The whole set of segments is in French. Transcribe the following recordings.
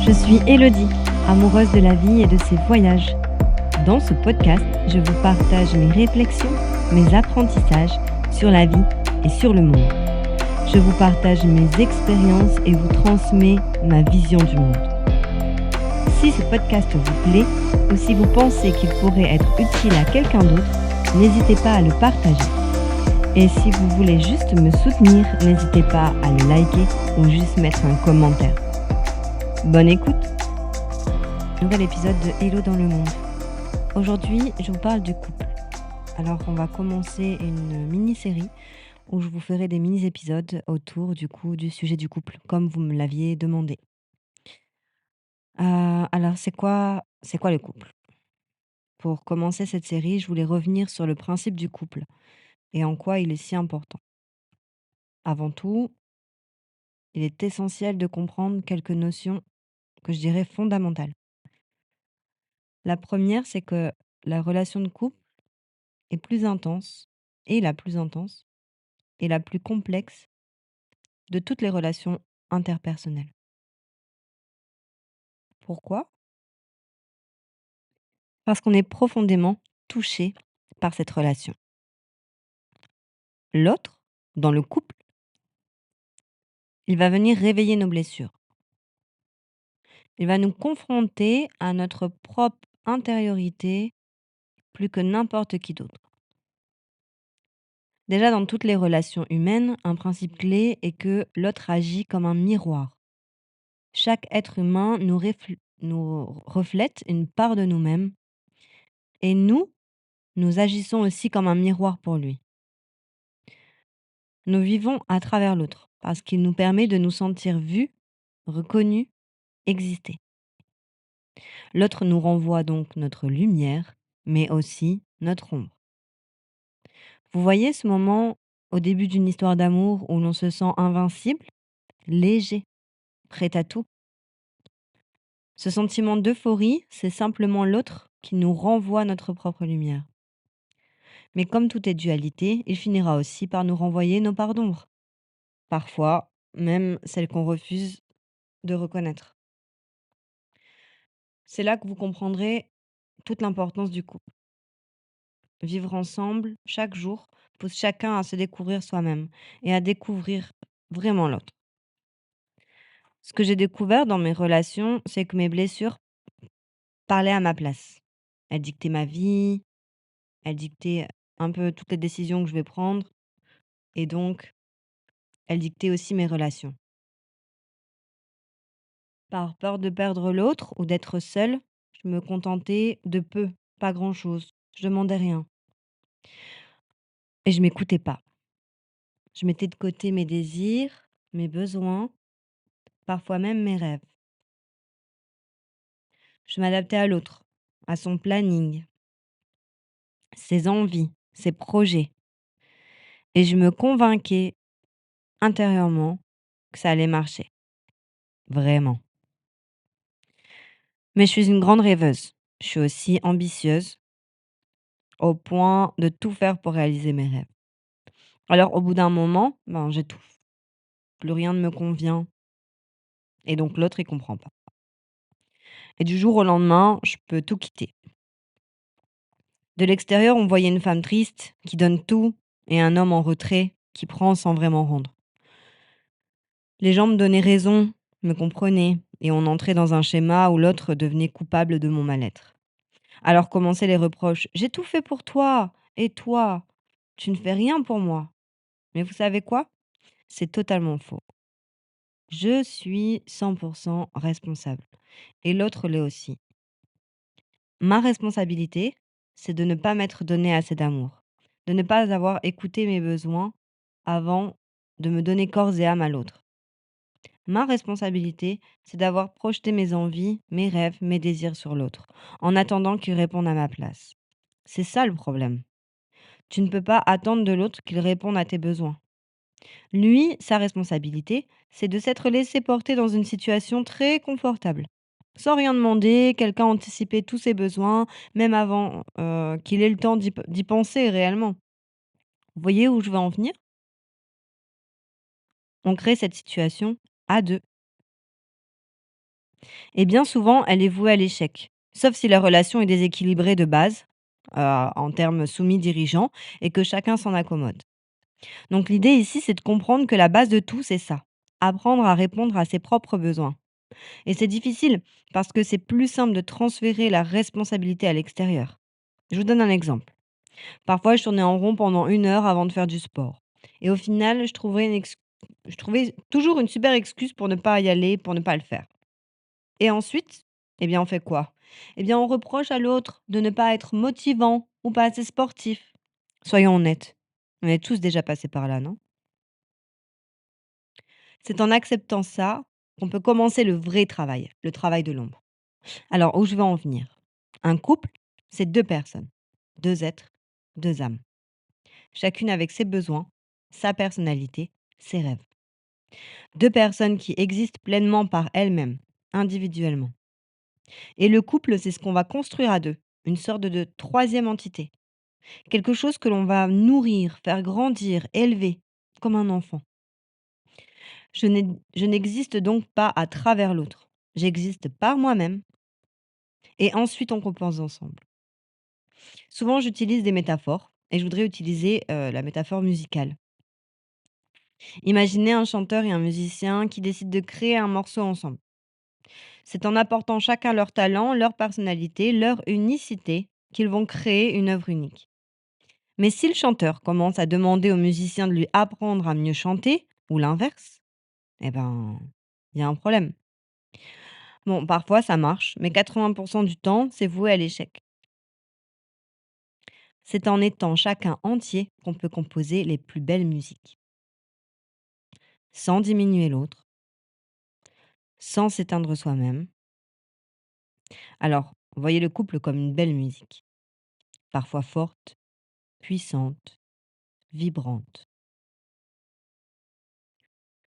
Je suis Élodie, amoureuse de la vie et de ses voyages. Dans ce podcast, je vous partage mes réflexions, mes apprentissages sur la vie et sur le monde. Je vous partage mes expériences et vous transmets ma vision du monde. Si ce podcast vous plaît ou si vous pensez qu'il pourrait être utile à quelqu'un d'autre, n'hésitez pas à le partager. Et si vous voulez juste me soutenir, n'hésitez pas à le liker ou juste mettre un commentaire. Bonne écoute! Nouvel épisode de Hello dans le monde. Aujourd'hui, je vous parle du couple. Alors, on va commencer une mini-série où je vous ferai des mini-épisodes autour du sujet du couple, comme vous me l'aviez demandé. Alors, c'est quoi le couple? Pour commencer cette série, je voulais revenir sur le principe du couple et en quoi il est si important. Avant tout, il est essentiel de comprendre quelques notions que je dirais fondamentales. La première, c'est que la relation de couple est plus intense, et la plus intense, et la plus complexe de toutes les relations interpersonnelles. Pourquoi? Parce qu'on est profondément touché par cette relation. L'autre, dans le couple, il va venir réveiller nos blessures. Il va nous confronter à notre propre intériorité plus que n'importe qui d'autre. Déjà, dans toutes les relations humaines, un principe clé est que l'autre agit comme un miroir. Chaque être humain nous reflète une part de nous-mêmes et nous agissons aussi comme un miroir pour lui. Nous vivons à travers l'autre parce qu'il nous permet de nous sentir vus, reconnus, exister. L'autre nous renvoie donc notre lumière, mais aussi notre ombre. Vous voyez ce moment au début d'une histoire d'amour où l'on se sent invincible, léger, prêt à tout. Ce sentiment d'euphorie, c'est simplement l'autre qui nous renvoie notre propre lumière. Mais comme tout est dualité, il finira aussi par nous renvoyer nos parts d'ombre. Parfois, même celles qu'on refuse de reconnaître. C'est là que vous comprendrez toute l'importance du couple. Vivre ensemble, chaque jour, pousse chacun à se découvrir soi-même et à découvrir vraiment l'autre. Ce que j'ai découvert dans mes relations, c'est que mes blessures parlaient à ma place. Elles dictaient ma vie, elles dictaient un peu toutes les décisions que je vais prendre et donc elles dictaient aussi mes relations. Par peur de perdre l'autre ou d'être seule, je me contentais de peu, pas grand-chose. Je demandais rien et je m'écoutais pas. Je mettais de côté mes désirs, mes besoins, parfois même mes rêves. Je m'adaptais à l'autre, à son planning, ses envies, ses projets et je me convainquais intérieurement que ça allait marcher. Vraiment. Mais je suis une grande rêveuse. Je suis aussi ambitieuse au point de tout faire pour réaliser mes rêves. Alors au bout d'un moment, j'étouffe. Plus rien ne me convient et donc l'autre il comprend pas. Et du jour au lendemain, je peux tout quitter. De l'extérieur, on voyait une femme triste qui donne tout et un homme en retrait qui prend sans vraiment rendre. Les gens me donnaient raison, me comprenaient et on entrait dans un schéma où l'autre devenait coupable de mon mal-être. Alors commençaient les reproches. J'ai tout fait pour toi et toi, tu ne fais rien pour moi. Mais vous savez quoi? C'est totalement faux. Je suis 100% responsable et l'autre l'est aussi. Ma responsabilité, c'est de ne pas m'être donné assez d'amour, de ne pas avoir écouté mes besoins avant de me donner corps et âme à l'autre. Ma responsabilité, c'est d'avoir projeté mes envies, mes rêves, mes désirs sur l'autre, en attendant qu'il réponde à ma place. C'est ça le problème. Tu ne peux pas attendre de l'autre qu'il réponde à tes besoins. Lui, sa responsabilité, c'est de s'être laissé porter dans une situation très confortable. Sans rien demander, quelqu'un a anticipé tous ses besoins, même avant qu'il ait le temps d'y penser réellement. Vous voyez où je veux en venir? On crée cette situation à deux. Et bien souvent, elle est vouée à l'échec, sauf si la relation est déséquilibrée de base, en termes soumis-dirigeants, et que chacun s'en accommode. Donc l'idée ici, c'est de comprendre que la base de tout, c'est ça, apprendre à répondre à ses propres besoins. Et c'est difficile parce que c'est plus simple de transférer la responsabilité à l'extérieur. Je vous donne un exemple. Parfois, je tournais en rond pendant 1 heure avant de faire du sport. Et au final, je trouvais toujours une super excuse pour ne pas y aller, pour ne pas le faire. Et ensuite, eh bien, on fait quoi? Eh bien, on reproche à l'autre de ne pas être motivant ou pas assez sportif. Soyons honnêtes. On est tous déjà passés par là, non? C'est en acceptant ça qu'on peut commencer le vrai travail, le travail de l'ombre. Alors, où je veux en venir? Un couple, c'est 2 personnes, 2 êtres, 2 âmes, chacune avec ses besoins, sa personnalité, ses rêves. 2 personnes qui existent pleinement par elles-mêmes, individuellement. Et le couple, c'est ce qu'on va construire à 2, une sorte de troisième entité. Quelque chose que l'on va nourrir, faire grandir, élever, comme un enfant. Je n'existe donc pas à travers l'autre. J'existe par moi-même et ensuite on compense ensemble. Souvent, j'utilise des métaphores et je voudrais utiliser la métaphore musicale. Imaginez un chanteur et un musicien qui décident de créer un morceau ensemble. C'est en apportant chacun leur talent, leur personnalité, leur unicité qu'ils vont créer une œuvre unique. Mais si le chanteur commence à demander au musicien de lui apprendre à mieux chanter, ou l'inverse, eh ben, il y a un problème. Bon, parfois ça marche, mais 80% du temps, c'est voué à l'échec. C'est en étant chacun entier qu'on peut composer les plus belles musiques, sans diminuer l'autre, sans s'éteindre soi-même. Alors, voyez le couple comme une belle musique, parfois forte, puissante, vibrante,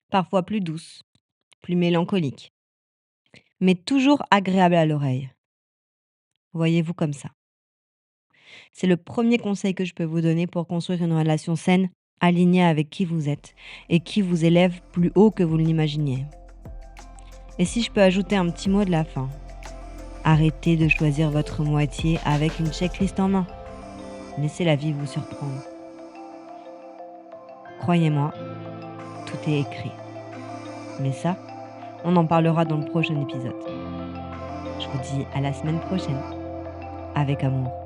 parfois plus douce, plus mélancolique, mais toujours agréable à l'oreille. Voyez-vous comme ça. C'est le premier conseil que je peux vous donner pour construire une relation saine, alignée avec qui vous êtes et qui vous élève plus haut que vous ne l'imaginiez. Et si je peux ajouter un petit mot de la fin, arrêtez de choisir votre moitié avec une checklist en main. Laissez la vie vous surprendre. Croyez-moi, tout est écrit. Mais ça, on en parlera dans le prochain épisode. Je vous dis à la semaine prochaine, avec amour.